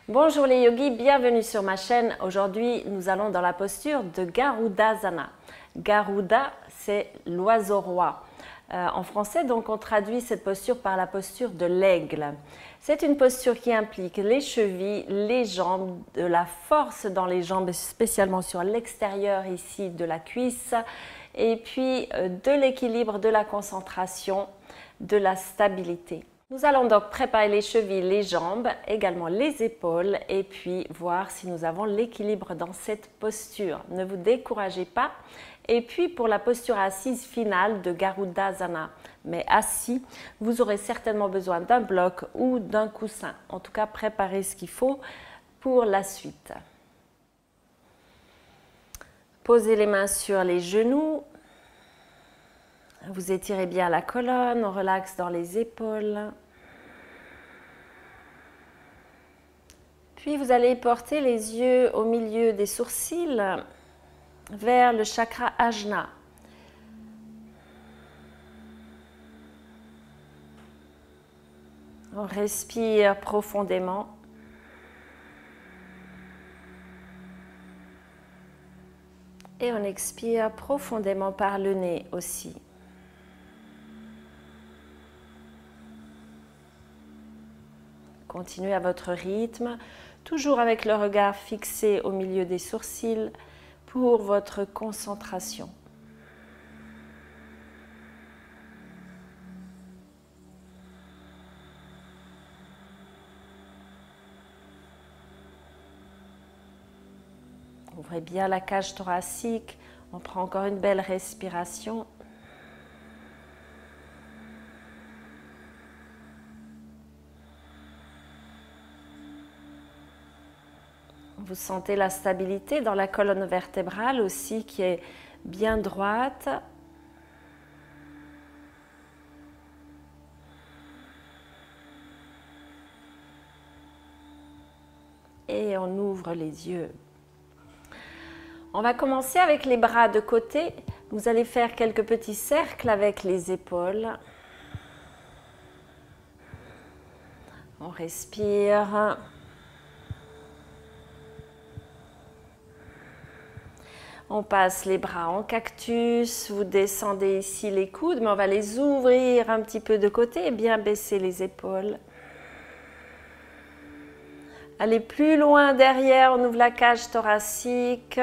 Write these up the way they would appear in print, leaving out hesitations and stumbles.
Bonjour les yogis, bienvenue sur ma chaîne. Aujourd'hui, nous allons dans la posture de Garudasana. Garuda, c'est l'oiseau roi. En français, donc, on traduit cette posture par la posture de l'aigle. C'est une posture qui implique les chevilles, les jambes, de la force dans les jambes, spécialement sur l'extérieur ici de la cuisse, et puis de l'équilibre, de la concentration, de la stabilité. Nous allons donc préparer les chevilles, les jambes, également les épaules et puis voir si nous avons l'équilibre dans cette posture. Ne vous découragez pas. Et puis pour la posture assise finale de Garudasana, mais assis, vous aurez certainement besoin d'un bloc ou d'un coussin. En tout cas, préparez ce qu'il faut pour la suite. Posez les mains sur les genoux. Vous étirez bien la colonne, on relaxe dans les épaules. Puis vous allez porter les yeux au milieu des sourcils vers le chakra Ajna. On respire profondément. Et on expire profondément par le nez aussi. Continuez à votre rythme, toujours avec le regard fixé au milieu des sourcils pour votre concentration. Ouvrez bien la cage thoracique, on prend encore une belle respiration. Vous sentez la stabilité dans la colonne vertébrale aussi qui est bien droite. Et on ouvre les yeux. On va commencer avec les bras de côté. Vous allez faire quelques petits cercles avec les épaules. On respire. On passe les bras en cactus, vous descendez ici les coudes, mais on va les ouvrir un petit peu de côté et bien baisser les épaules. Allez plus loin derrière, on ouvre la cage thoracique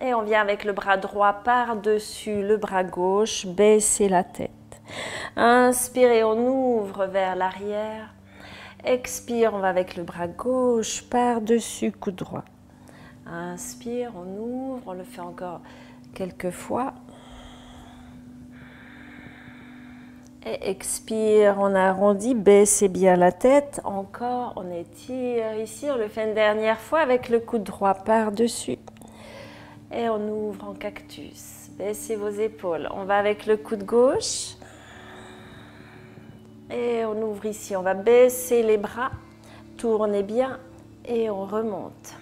et on vient avec le bras droit par-dessus le bras gauche, baissez la tête. Inspirez, on ouvre vers l'arrière. Expire, on va avec le bras gauche par-dessus coude droit. Inspire, on ouvre, on le fait encore quelques fois. Et expire, on arrondit, baissez bien la tête. Encore, on étire ici, on le fait une dernière fois avec le coude droit par-dessus. Et on ouvre en cactus. Baissez vos épaules. On va avec le coude gauche. Et on ouvre ici, on va baisser les bras. Tournez bien et on remonte.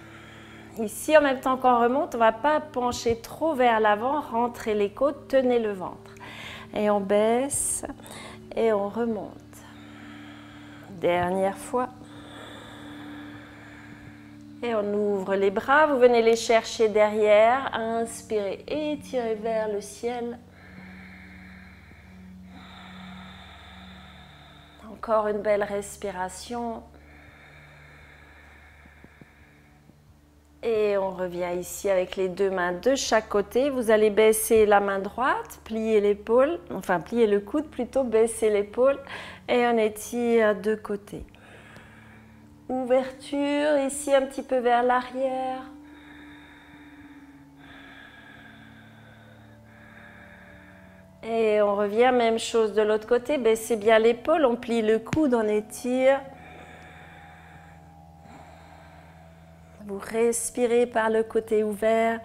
Ici, en même temps qu'on remonte, on ne va pas pencher trop vers l'avant, rentrez les côtes, tenez le ventre. Et on baisse et on remonte. Dernière fois. Et on ouvre les bras, vous venez les chercher derrière. Inspirez, étirez vers le ciel. Encore une belle respiration. Et on revient ici avec les deux mains de chaque côté. Vous allez baisser la main droite, plier l'épaule, enfin plier le coude plutôt, baisser l'épaule et on étire de côté. Ouverture ici un petit peu vers l'arrière. Et on revient, même chose de l'autre côté, baissez bien l'épaule, on plie le coude, on étire. Vous respirez par le côté ouvert.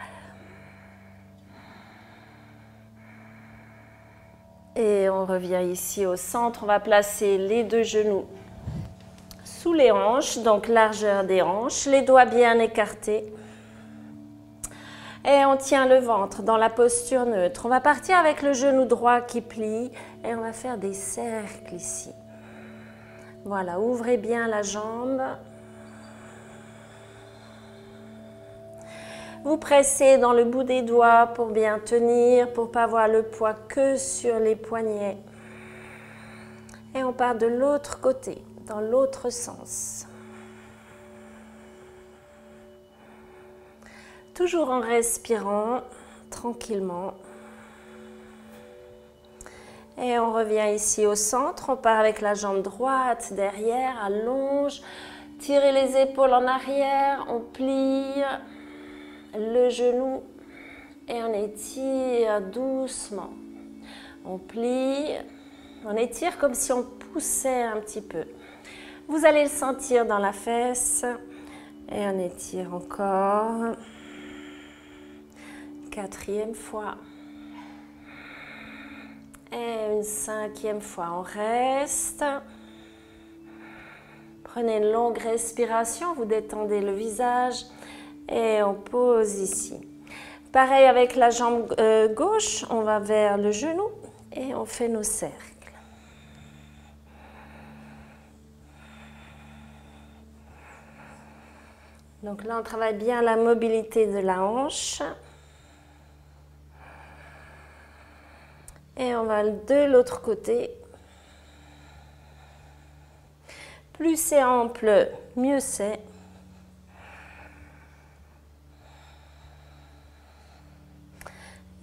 Et on revient ici au centre. On va placer les deux genoux sous les hanches, donc largeur des hanches, les doigts bien écartés. Et on tient le ventre dans la posture neutre. On va partir avec le genou droit qui plie et on va faire des cercles ici. Voilà, ouvrez bien la jambe. Vous pressez dans le bout des doigts pour bien tenir, pour ne pas avoir le poids que sur les poignets. Et on part de l'autre côté, dans l'autre sens. Toujours en respirant tranquillement. Et on revient ici au centre. On part avec la jambe droite derrière, allonge. Tirez les épaules en arrière. On plie le genou et on étire doucement. On plie, on étire comme si on poussait un petit peu. Vous allez le sentir dans la fesse. Et on étire encore. 4e fois. Et une 5e fois. On reste. Prenez une longue respiration. Vous détendez le visage. Et on pose ici. Pareil avec la jambe gauche. On va vers le genou. Et on fait nos cercles. Donc là, on travaille bien la mobilité de la hanche. Et on va de l'autre côté. Plus c'est ample, mieux c'est.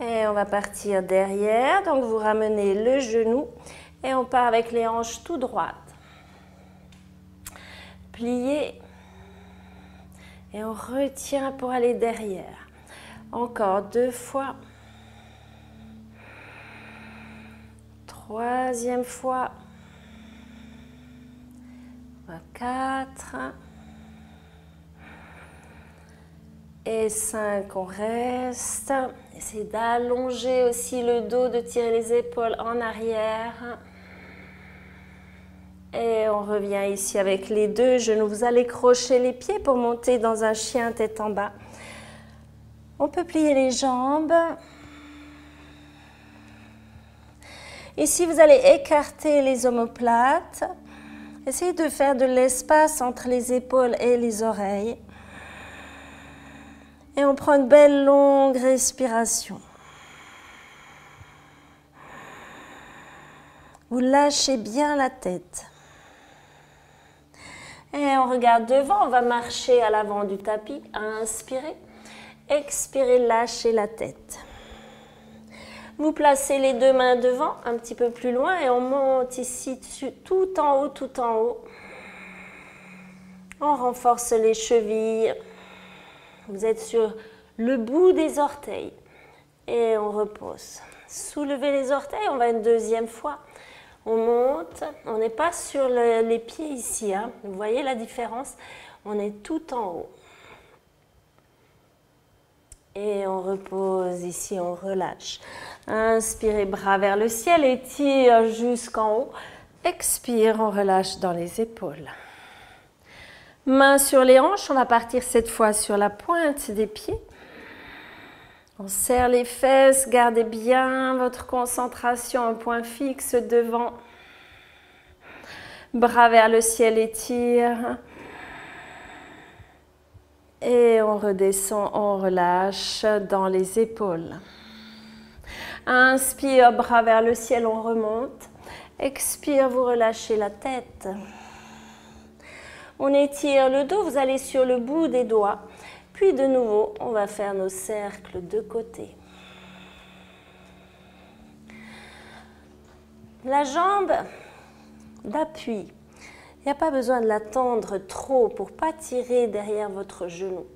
Et on va partir derrière. Donc vous ramenez le genou et on part avec les hanches tout droites. Pliez. Et on retient pour aller derrière. Encore 2 fois. 3e fois. 4. Et 5, on reste. Essayez d'allonger aussi le dos, de tirer les épaules en arrière. Et on revient ici avec les 2 genoux. Vous allez crocher les pieds pour monter dans un chien tête en bas. On peut plier les jambes. Ici, vous allez écarter les omoplates. Essayez de faire de l'espace entre les épaules et les oreilles. Et on prend une belle longue respiration. Vous lâchez bien la tête. Et on regarde devant, on va marcher à l'avant du tapis. Inspirez. Expirez, lâchez la tête. Vous placez les 2 mains devant, un petit peu plus loin, et on monte ici tout en haut, tout en haut. On renforce les chevilles. Vous êtes sur le bout des orteils. Et on repose. Soulevez les orteils, on va une 2e fois. On monte, on n'est pas sur les pieds ici. Hein. Vous voyez la différence? On est tout en haut. Et on repose ici, on relâche. Inspirez, bras vers le ciel, étire jusqu'en haut. Expire, on relâche dans les épaules. Mains sur les hanches, on va partir cette fois sur la pointe des pieds. On serre les fesses, gardez bien votre concentration, un point fixe devant. Bras vers le ciel, étire. Et on redescend, on relâche dans les épaules. Inspire, bras vers le ciel, on remonte. Expire, vous relâchez la tête. On étire le dos, vous allez sur le bout des doigts. Puis de nouveau, on va faire nos cercles de côté. La jambe d'appui. Il n'y a pas besoin de la tendre trop pour ne pas tirer derrière votre genou.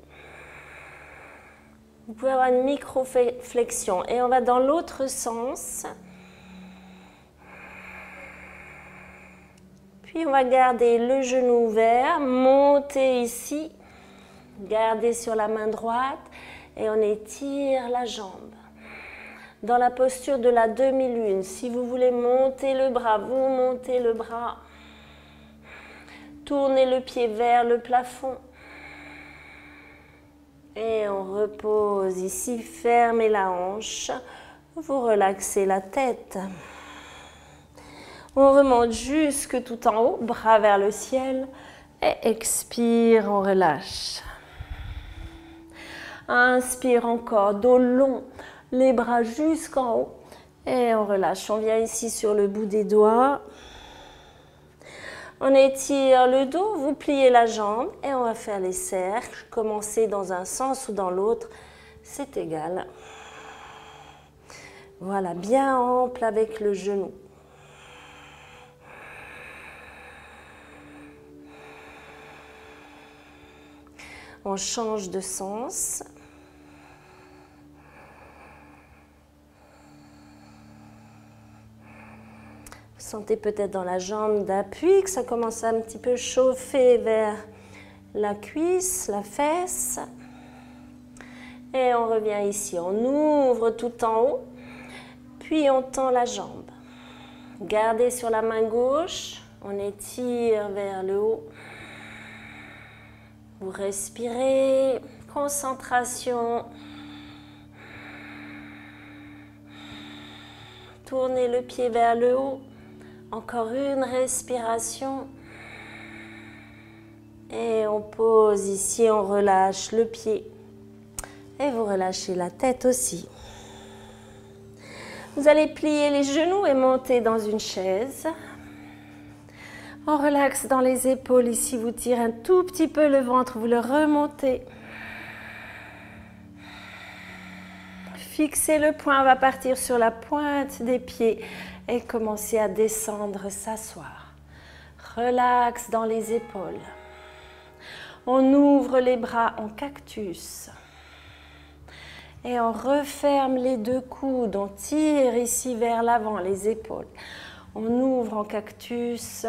Vous pouvez avoir une micro-flexion. Et on va dans l'autre sens. Puis on va garder le genou ouvert, monter ici, garder sur la main droite et on étire la jambe. Dans la posture de la demi-lune, si vous voulez monter le bras, vous montez le bras. Tournez le pied vers le plafond. Et on repose ici, fermez la hanche, vous relaxez la tête. On remonte jusque tout en haut, bras vers le ciel. Et expire, on relâche. Inspire encore, dos long, les bras jusqu'en haut. Et on relâche. On vient ici sur le bout des doigts. On étire le dos, vous pliez la jambe et on va faire les cercles. Commencer dans un sens ou dans l'autre, c'est égal. Voilà, bien ample avec le genou. On change de sens. Vous sentez peut-être dans la jambe d'appui que ça commence à un petit peu chauffer vers la cuisse, la fesse. Et on revient ici. On ouvre tout en haut, puis on tend la jambe. Gardez sur la main gauche. On étire vers le haut. Vous respirez. Concentration. Tournez le pied vers le haut. Encore une respiration. Et on pose ici, on relâche le pied. Et vous relâchez la tête aussi. Vous allez plier les genoux et monter dans une chaise. On relaxe dans les épaules. Ici, vous tirez un tout petit peu le ventre, vous le remontez. Fixez le poing, on va partir sur la pointe des pieds et commencer à descendre, s'asseoir. Relax dans les épaules. On ouvre les bras en cactus. Et on referme les deux coudes. On tire ici vers l'avant, les épaules. On ouvre en cactus.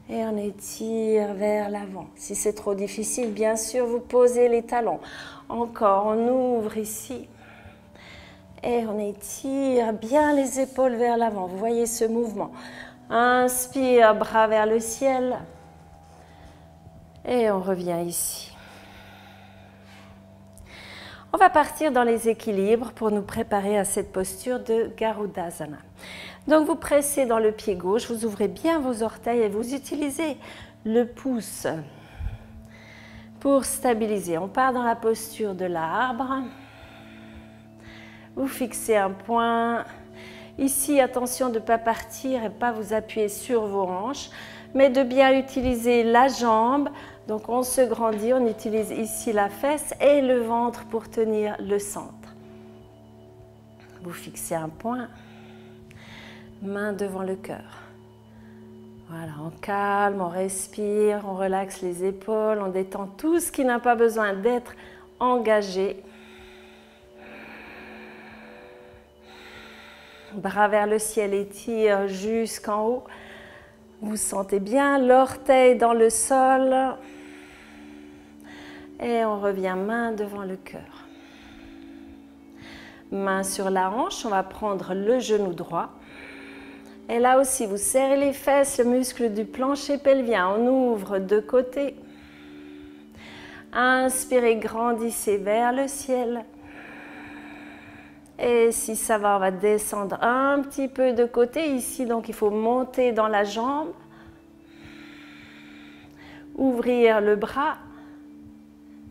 Et on étire vers l'avant. Si c'est trop difficile, bien sûr, vous posez les talons. Encore, on ouvre ici. Et on étire bien les épaules vers l'avant. Vous voyez ce mouvement. Inspire, bras vers le ciel. Et on revient ici. On va partir dans les équilibres pour nous préparer à cette posture de Garudasana. Donc vous pressez dans le pied gauche, vous ouvrez bien vos orteils et vous utilisez le pouce pour stabiliser. On part dans la posture de l'arbre. Vous fixez un point. Ici, attention de ne pas partir et pas vous appuyer sur vos hanches, mais de bien utiliser la jambe. Donc on se grandit, on utilise ici la fesse et le ventre pour tenir le centre. Vous fixez un point, main devant le cœur. Voilà, on calme, on respire, on relaxe les épaules, on détend tout ce qui n'a pas besoin d'être engagé. Bras vers le ciel, étire jusqu'en haut. Vous sentez bien l'orteil dans le sol. Et on revient main devant le cœur. Main sur la hanche, on va prendre le genou droit. Et là aussi, vous serrez les fesses, le muscle du plancher pelvien. On ouvre de côté. Inspirez, grandissez vers le ciel. Et si ça va, on va descendre un petit peu de côté ici. Donc, il faut monter dans la jambe. Ouvrir le bras.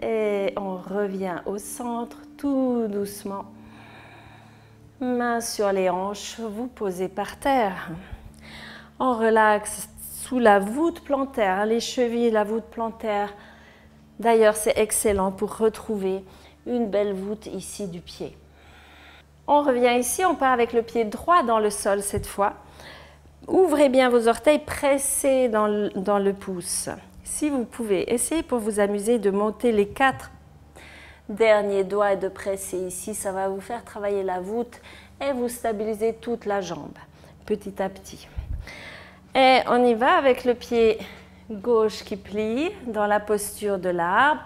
Et on revient au centre tout doucement. Main sur les hanches, vous posez par terre. On relaxe sous la voûte plantaire, les chevilles, la voûte plantaire. D'ailleurs, c'est excellent pour retrouver une belle voûte ici du pied. On revient ici, on part avec le pied droit dans le sol cette fois. Ouvrez bien vos orteils, pressez dans le pouce. Si vous pouvez, essayez pour vous amuser de monter les 4 derniers doigts et de presser ici. Ça va vous faire travailler la voûte et vous stabiliser toute la jambe, petit à petit. Et on y va avec le pied gauche qui plie dans la posture de l'arbre.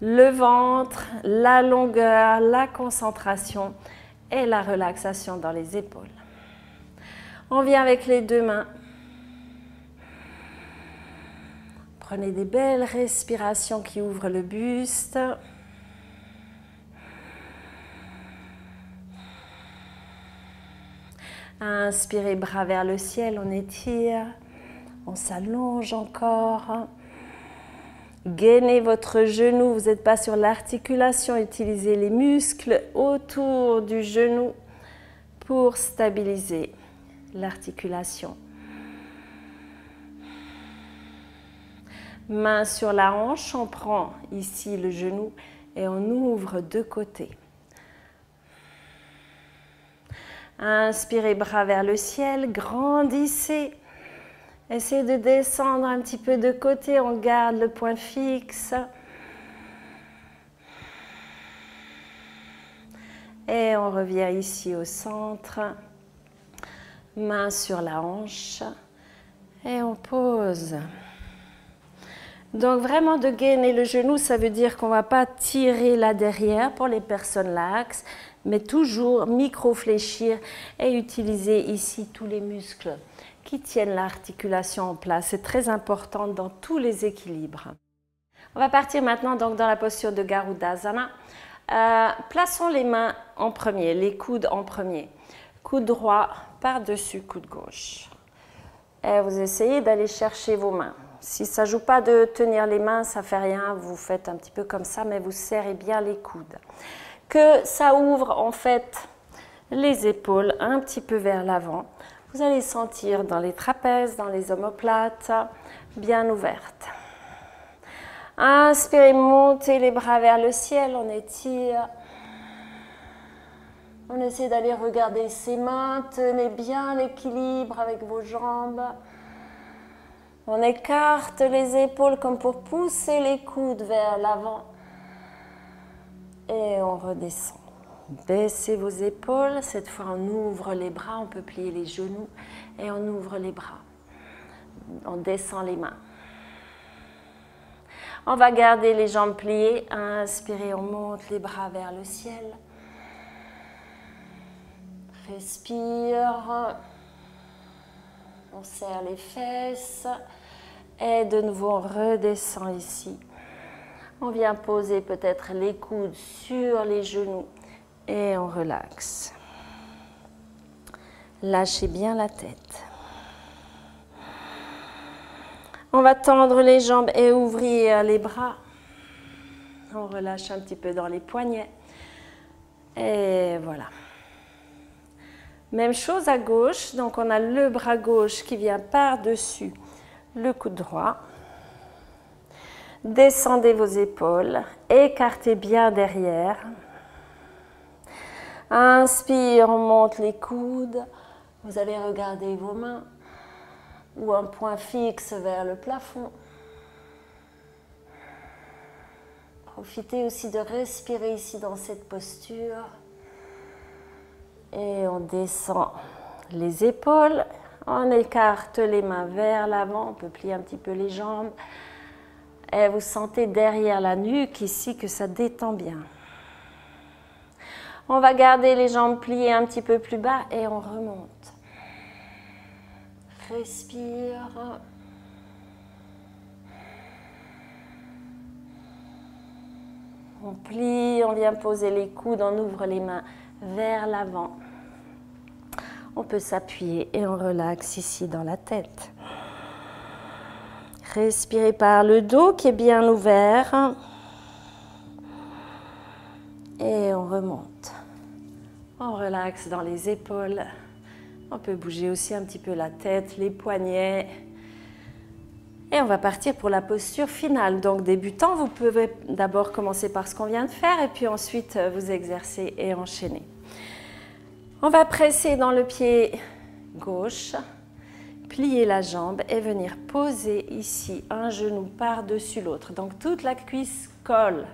Le ventre, la longueur, la concentration et la relaxation dans les épaules. On vient avec les deux mains. Prenez des belles respirations qui ouvrent le buste. Inspirez, bras vers le ciel, on étire. On s'allonge encore. Gainez votre genou, vous n'êtes pas sur l'articulation, utilisez les muscles autour du genou pour stabiliser l'articulation. Main sur la hanche, on prend ici le genou et on ouvre de côté. Inspirez, bras vers le ciel, grandissez. Essayez de descendre un petit peu de côté, on garde le point fixe. Et on revient ici au centre. Main sur la hanche. Et on pose. Donc vraiment de gainer le genou, ça veut dire qu'on ne va pas tirer là derrière pour les personnes laxes, mais toujours micro-fléchir et utiliser ici tous les muscles qui tiennent l'articulation en place. C'est très important dans tous les équilibres. On va partir maintenant donc dans la posture de Garudasana. Plaçons les mains en premier, les coudes en premier. Coude droit par-dessus coude gauche. Et vous essayez d'aller chercher vos mains. Si ça ne joue pas de tenir les mains, ça ne fait rien, vous faites un petit peu comme ça, mais vous serrez bien les coudes. Que ça ouvre en fait les épaules un petit peu vers l'avant. Vous allez sentir dans les trapèzes, dans les omoplates, bien ouvertes. Inspirez, montez les bras vers le ciel, on étire. On essaie d'aller regarder ses mains, tenez bien l'équilibre avec vos jambes. On écarte les épaules comme pour pousser les coudes vers l'avant. Et on redescend. Baissez vos épaules. Cette fois, on ouvre les bras. On peut plier les genoux. Et on ouvre les bras. On descend les mains. On va garder les jambes pliées. Inspirez, on monte les bras vers le ciel. Respire. On serre les fesses. Et de nouveau, on redescend ici. On vient poser peut-être les coudes sur les genoux et on relaxe. Lâchez bien la tête. On va tendre les jambes et ouvrir les bras. On relâche un petit peu dans les poignets. Et voilà. Même chose à gauche. Donc on a le bras gauche qui vient par-dessus le coude droit. Descendez vos épaules, écartez bien derrière. Inspire, on monte les coudes. Vous allez regarder vos mains ou un point fixe vers le plafond. Profitez aussi de respirer ici dans cette posture. Et on descend les épaules. On écarte les mains vers l'avant, on peut plier un petit peu les jambes. Et vous sentez derrière la nuque ici que ça détend bien. On va garder les jambes pliées un petit peu plus bas et on remonte. Respire. On plie, on vient poser les coudes, on ouvre les mains vers l'avant. On peut s'appuyer et on relaxe ici dans la tête. Respirez par le dos qui est bien ouvert. Et on remonte. On relaxe dans les épaules. On peut bouger aussi un petit peu la tête, les poignets. Et on va partir pour la posture finale. Donc débutant, vous pouvez d'abord commencer par ce qu'on vient de faire et puis ensuite vous exercer et enchaîner. On va presser dans le pied gauche, plier la jambe et venir poser ici un genou par-dessus l'autre. Donc toute la cuisse colle.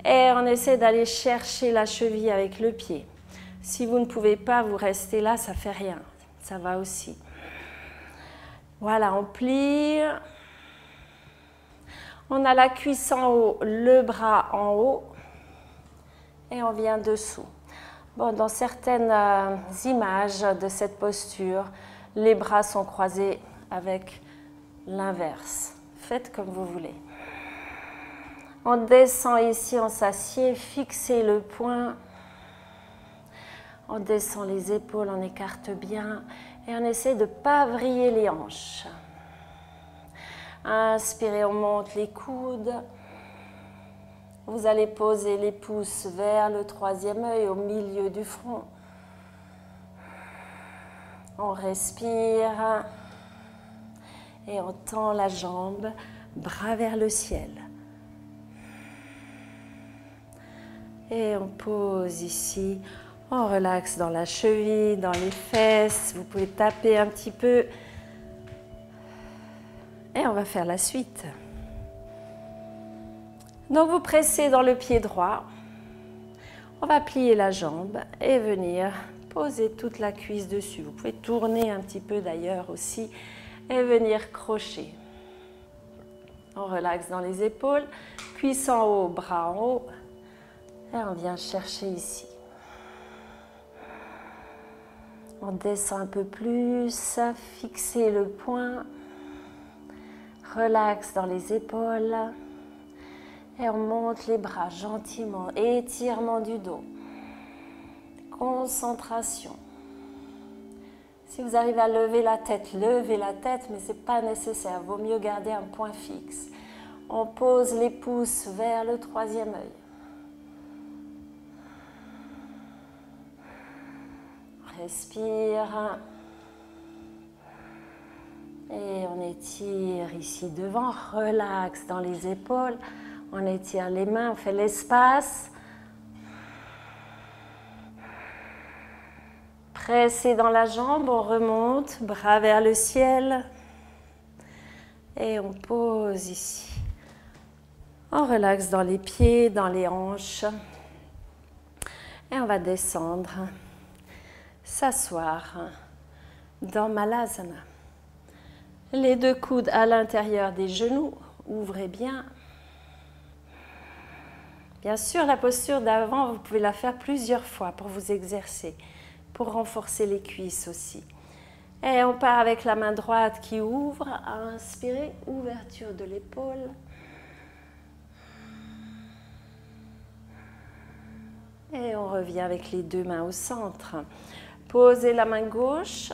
Et on essaie d'aller chercher la cheville avec le pied. Si vous ne pouvez pas, vous restez là, ça ne fait rien. Ça va aussi. Voilà, on plie. On a la cuisse en haut, le bras en haut. Et on vient dessous. Bon, dans certaines images de cette posture, les bras sont croisés avec l'inverse. Faites comme vous voulez. On descend ici, on s'assied, fixez le poing. On descend les épaules, on écarte bien et on essaie de ne pas vriller les hanches. Inspirez, on monte les coudes. Vous allez poser les pouces vers le troisième œil au milieu du front. On respire et on tend la jambe, bras vers le ciel. Et on pose ici, on relaxe dans la cheville, dans les fesses. Vous pouvez taper un petit peu. Et on va faire la suite. Donc vous pressez dans le pied droit. On va plier la jambe et venir poser toute la cuisse dessus. Vous pouvez tourner un petit peu d'ailleurs aussi et venir crocher. On relaxe dans les épaules, cuisse en haut, bras en haut. Et on vient chercher ici. On descend un peu plus, fixez le poing. Relaxe dans les épaules. Et on monte les bras gentiment, étirement du dos. Concentration. Si vous arrivez à lever la tête, levez la tête, mais ce n'est pas nécessaire. Il vaut mieux garder un point fixe. On pose les pouces vers le troisième œil. Respire. Et on étire ici devant, relaxe dans les épaules. On étire les mains, on fait l'espace. Pressez dans la jambe, on remonte, bras vers le ciel. Et on pose ici. On relaxe dans les pieds, dans les hanches. Et on va descendre, s'asseoir dans Malasana. Les deux coudes à l'intérieur des genoux, ouvrez bien. Bien sûr, la posture d'avant, vous pouvez la faire plusieurs fois pour vous exercer, pour renforcer les cuisses aussi. Et on part avec la main droite qui ouvre, inspirez, ouverture de l'épaule. Et on revient avec les deux mains au centre. Posez la main gauche.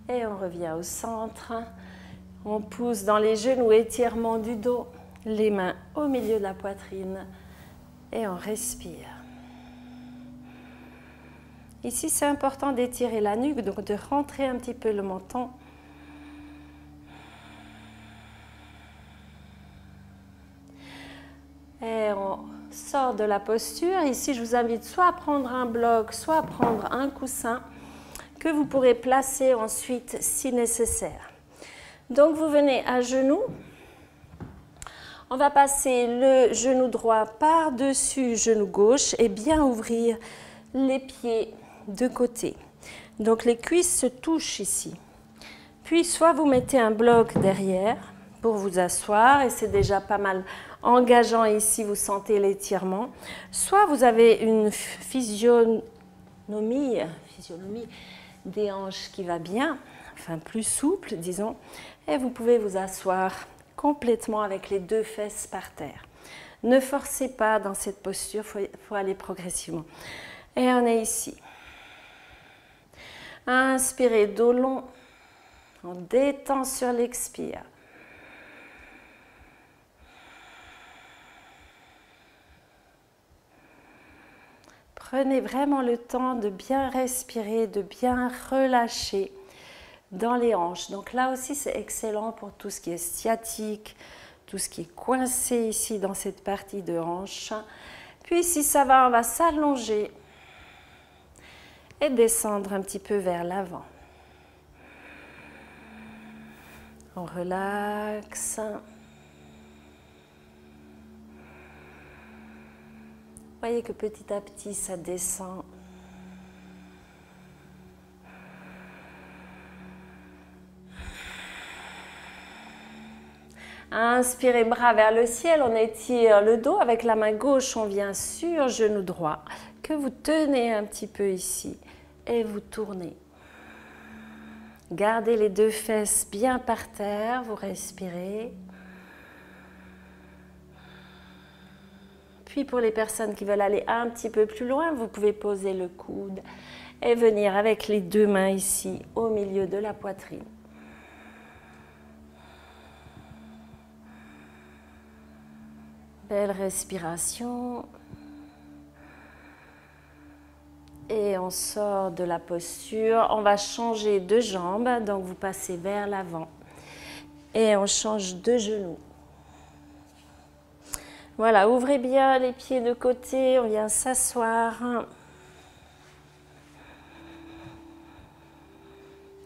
Et on revient au centre. On pousse dans les genoux, étirement du dos. Les mains au milieu de la poitrine. Et on respire. Ici, c'est important d'étirer la nuque, donc de rentrer un petit peu le menton. Et on sort de la posture. Ici, je vous invite soit à prendre un bloc, soit à prendre un coussin que vous pourrez placer ensuite si nécessaire. Donc, vous venez à genoux. On va passer le genou droit par-dessus genou gauche et bien ouvrir les pieds de côté. Donc, les cuisses se touchent ici. Puis, soit vous mettez un bloc derrière pour vous asseoir et c'est déjà pas mal engageant ici, vous sentez l'étirement. Soit vous avez une physionomie des hanches qui va bien, enfin plus souple, disons, et vous pouvez vous asseoir complètement avec les deux fesses par terre. Ne forcez pas dans cette posture, il faut aller progressivement. Et on est ici. Inspirez, dos long, on détend sur l'expire. Prenez vraiment le temps de bien respirer, de bien relâcher dans les hanches. Donc là aussi, c'est excellent pour tout ce qui est sciatique, tout ce qui est coincé ici dans cette partie de hanche. Puis si ça va, on va s'allonger et descendre un petit peu vers l'avant. On relaxe. Voyez que petit à petit, ça descend. Inspirez, bras vers le ciel, on étire le dos. Avec la main gauche, on vient sur genou droit, que vous tenez un petit peu ici et vous tournez. Gardez les deux fesses bien par terre, vous respirez. Puis pour les personnes qui veulent aller un petit peu plus loin, vous pouvez poser le coude et venir avec les deux mains ici au milieu de la poitrine. Belle respiration. Et on sort de la posture. On va changer de jambe, donc vous passez vers l'avant. Et on change de genou. Voilà, ouvrez bien les pieds de côté, on vient s'asseoir.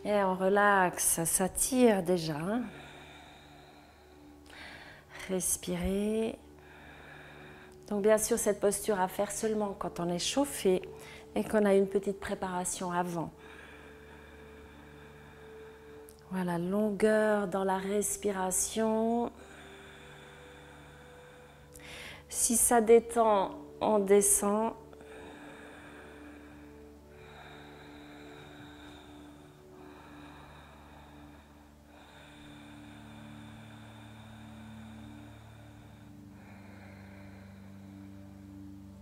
Et on relaxe, ça tire déjà. Respirez. Donc bien sûr, cette posture à faire seulement quand on est chauffé et qu'on a une petite préparation avant. Voilà, longueur dans la respiration. Si ça détend, on descend.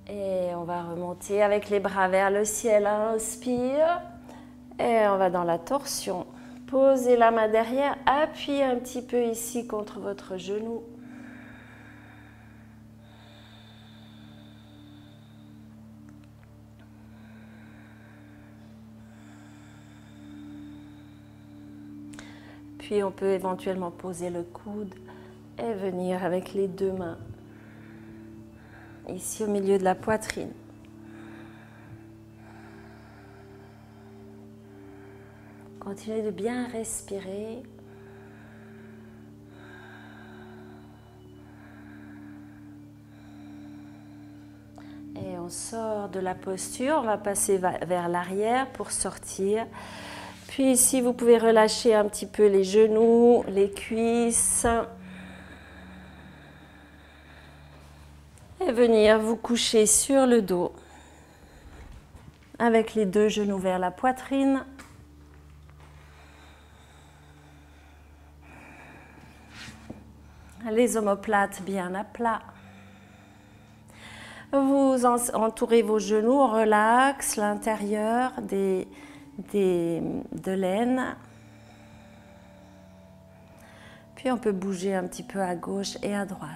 Et on va remonter avec les bras vers le ciel. Inspire. Et on va dans la torsion. Posez la main derrière. Appuyez un petit peu ici contre votre genou. Puis on peut éventuellement poser le coude et venir avec les deux mains ici au milieu de la poitrine. Continuez de bien respirer. Et on sort de la posture, on va passer vers l'arrière pour sortir. Puis ici, vous pouvez relâcher un petit peu les genoux, les cuisses. Et venir vous coucher sur le dos avec les deux genoux vers la poitrine. Les omoplates bien à plat. Vous entourez vos genoux, on relaxe l'intérieur de l'aine. Puis on peut bouger un petit peu à gauche et à droite.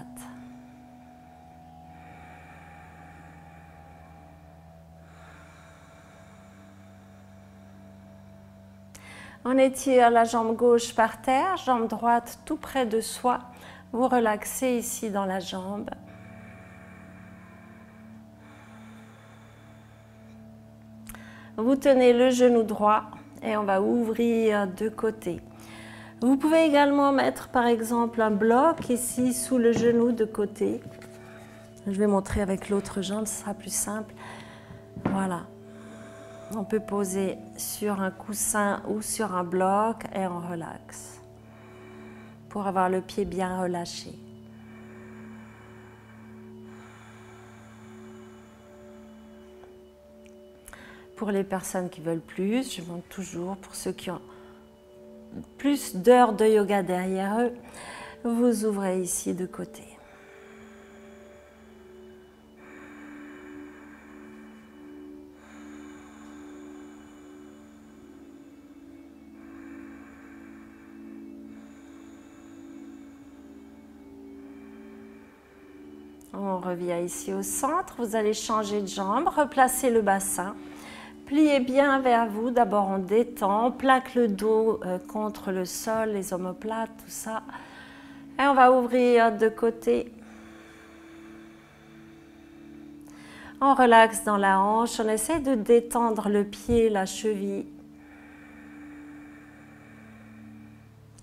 On étire la jambe gauche par terre, jambe droite tout près de soi. Vous relaxez ici dans la jambe. Vous tenez le genou droit et on va ouvrir de côté. Vous pouvez également mettre par exemple un bloc ici sous le genou de côté. Je vais montrer avec l'autre jambe, ce sera plus simple. Voilà. On peut poser sur un coussin ou sur un bloc et on relaxe pour avoir le pied bien relâché. Pour les personnes qui veulent plus, je montre toujours, pour ceux qui ont plus d'heures de yoga derrière eux, vous ouvrez ici de côté. On revient ici au centre, vous allez changer de jambe, replacer le bassin, pliez bien vers vous, d'abord on détend, on plaque le dos contre le sol, les omoplates, tout ça. Et on va ouvrir de côté. On relaxe dans la hanche, on essaie de détendre le pied, la cheville.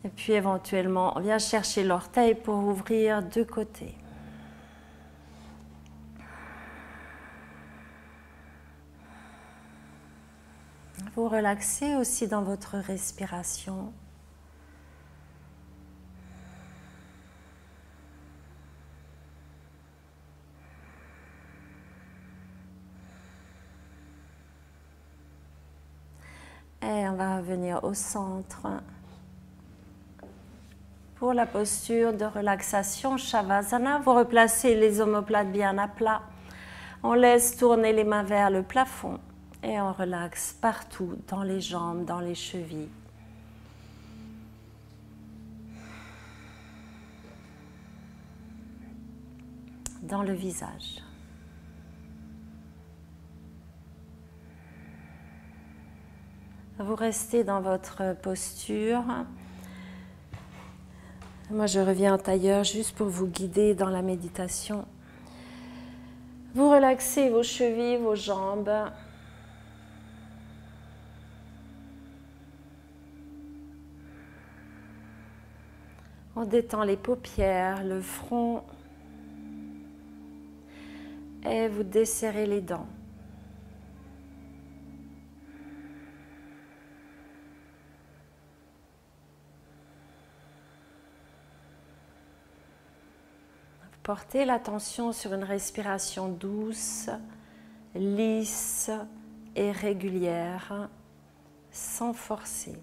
Et puis éventuellement, on vient chercher l'orteil pour ouvrir de côté. Vous relaxez aussi dans votre respiration. Et on va revenir au centre Pour la posture de relaxation Shavasana, vous replacez les omoplates bien à plat. On laisse tourner les mains vers le plafond et on relaxe partout, dans les jambes, dans les chevilles. Dans le visage. Vous restez dans votre posture. Moi, je reviens en tailleur juste pour vous guider dans la méditation. Vous relaxez vos chevilles, vos jambes. On détend les paupières, le front. Et vous desserrez les dents. Portez l'attention sur une respiration douce, lisse et régulière, sans forcer.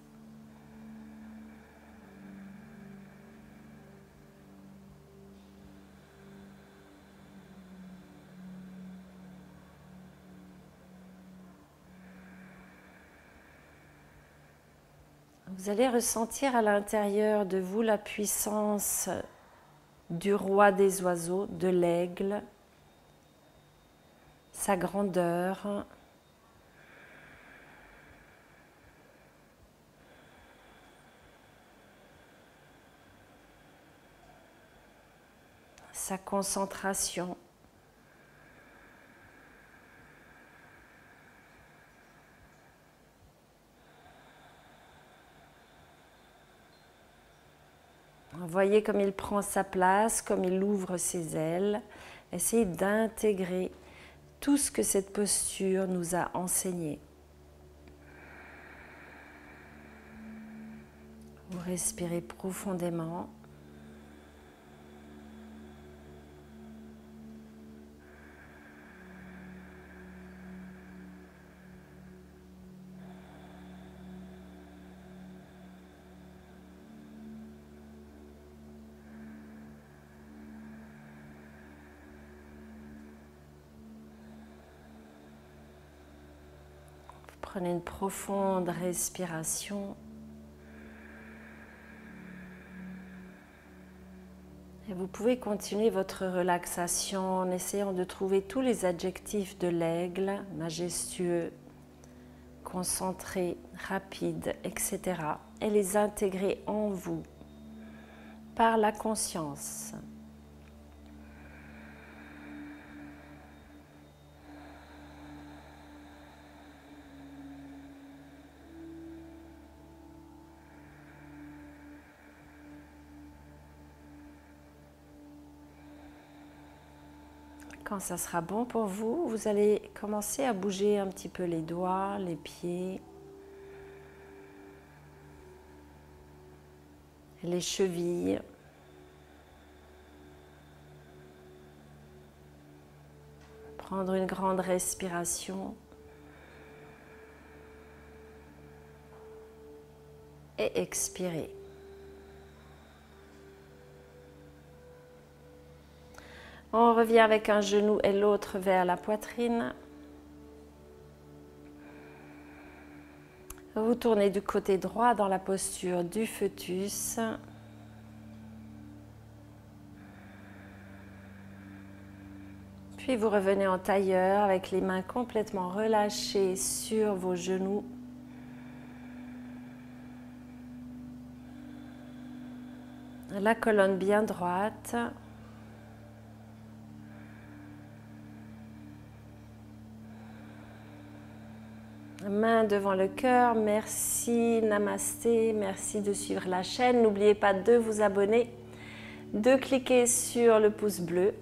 Vous allez ressentir à l'intérieur de vous la puissance du roi des oiseaux, de l'aigle, sa grandeur, sa concentration. Voyez comme il prend sa place, comme il ouvre ses ailes. Essayez d'intégrer tout ce que cette posture nous a enseigné. Vous respirez profondément. Prenez une profonde respiration. Et vous pouvez continuer votre relaxation en essayant de trouver tous les adjectifs de l'aigle, majestueux, concentré, rapide, etc. et les intégrer en vous par la conscience. Quand ça sera bon pour vous, vous allez commencer à bouger un petit peu les doigts, les pieds, les chevilles. Prendre une grande respiration. Et expirer. On revient avec un genou et l'autre vers la poitrine. Vous tournez du côté droit dans la posture du fœtus. Puis vous revenez en tailleur avec les mains complètement relâchées sur vos genoux. La colonne bien droite. Main devant le cœur, merci, namasté, merci de suivre la chaîne. N'oubliez pas de vous abonner, de cliquer sur le pouce bleu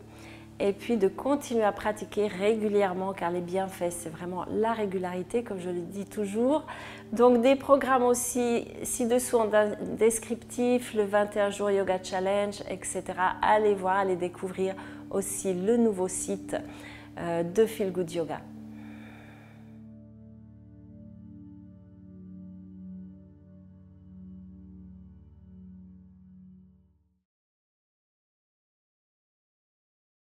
et puis de continuer à pratiquer régulièrement car les bienfaits, c'est vraiment la régularité comme je le dis toujours. Donc des programmes aussi ci-dessous en descriptif, le 21 jours yoga challenge, etc. Allez voir, allez découvrir aussi le nouveau site de Feel Good Yoga.